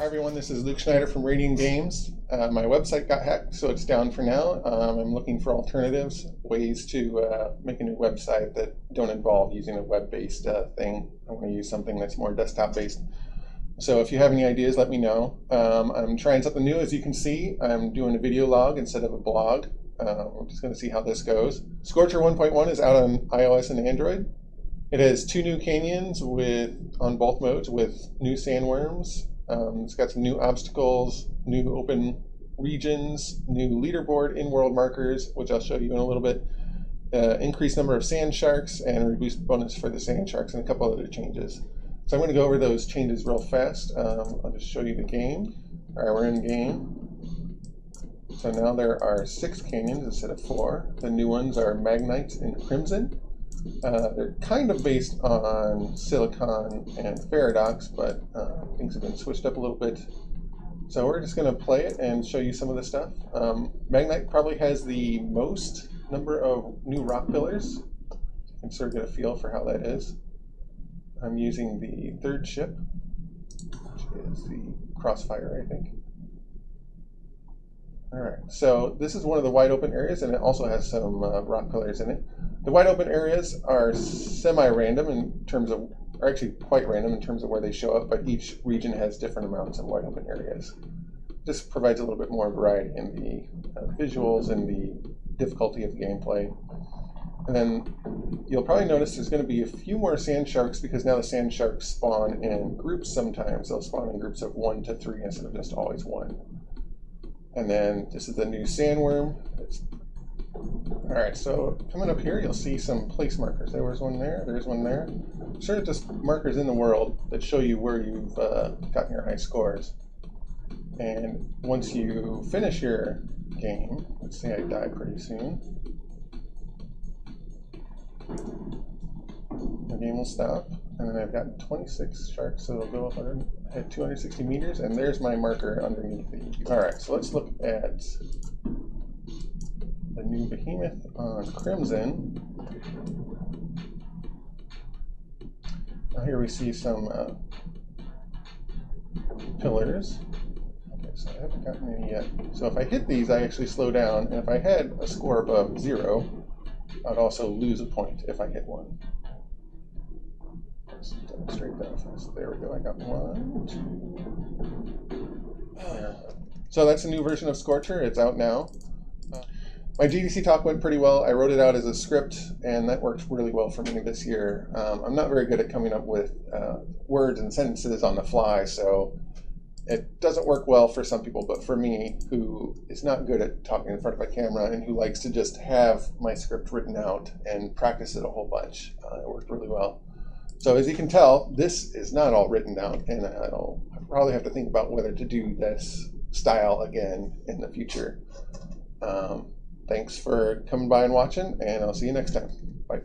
Hi everyone, this is Luke Schneider from Radiangames. My website got hacked, so it's down for now. I'm looking for alternatives, ways to make a new website that don't involve using a web-based thing. I want to use something that's more desktop-based. So if you have any ideas, let me know. I'm trying something new. As you can see, I'm doing a video log instead of a blog. I'm just going to see how this goes. Scorcher 1.1 is out on iOS and Android. It has 2 new canyons on both modes with new sandworms. It's got some new obstacles, new open regions, new leaderboard in-world markers, which I'll show you in a little bit, increased number of sand sharks, and a reduced bonus for the sand sharks, and a couple other changes. So I'm going to go over those changes real fast. I'll just show you the game. All right, we're in game. So now there are 6 canyons instead of 4. The new ones are Magnite and Crimson. They're kind of based on Silicon and Paradox, but things have been switched up a little bit. So we're just going to play it and show you some of the stuff. Magnite probably has the most number of new rock pillars. You can sort of get a feel for how that is. I'm using the 3rd ship, which is the Crossfire, I think. Alright, so this is one of the wide open areas, and it also has some rock pillars in it. The wide open areas are semi-random in terms of, or actually quite random in terms of where they show up, but each region has different amounts of wide open areas. This provides a little bit more variety in the visuals and the difficulty of the gameplay. And then you'll probably notice there's going to be a few more sand sharks because now the sand sharks spawn in groups sometimes. They'll spawn in groups of 1 to 3 instead of just always 1. And then this is the new sandworm. Alright, so coming up here, you'll see some place markers. There was one there, there's one there. Sort of just markers in the world that show you where you've gotten your high scores. And once you finish your game, let's say I die pretty soon, the game will stop. And then I've got 26 sharks, so it'll go up at 260 meters, and there's my marker underneath the. Alright, so let's look at the new behemoth on Crimson. Now here we see some pillars. Okay, so I haven't gotten any yet. So if I hit these, I actually slow down, and if I had a score above 0, I'd also lose a point if I hit one. Let's demonstrate that first. There we go, I got 1, 2. There. So that's a new version of Scorcher, it's out now. My GDC talk went pretty well. I wrote it out as a script, and that worked really well for me this year. I'm not very good at coming up with words and sentences on the fly, so it doesn't work well for some people, but for me, who is not good at talking in front of a camera and who likes to just have my script written out and practice it a whole bunch, it worked really well. So as you can tell, this is not all written out, and I'll probably have to think about whether to do this style again in the future. Thanks for coming by and watching, and I'll see you next time. Bye.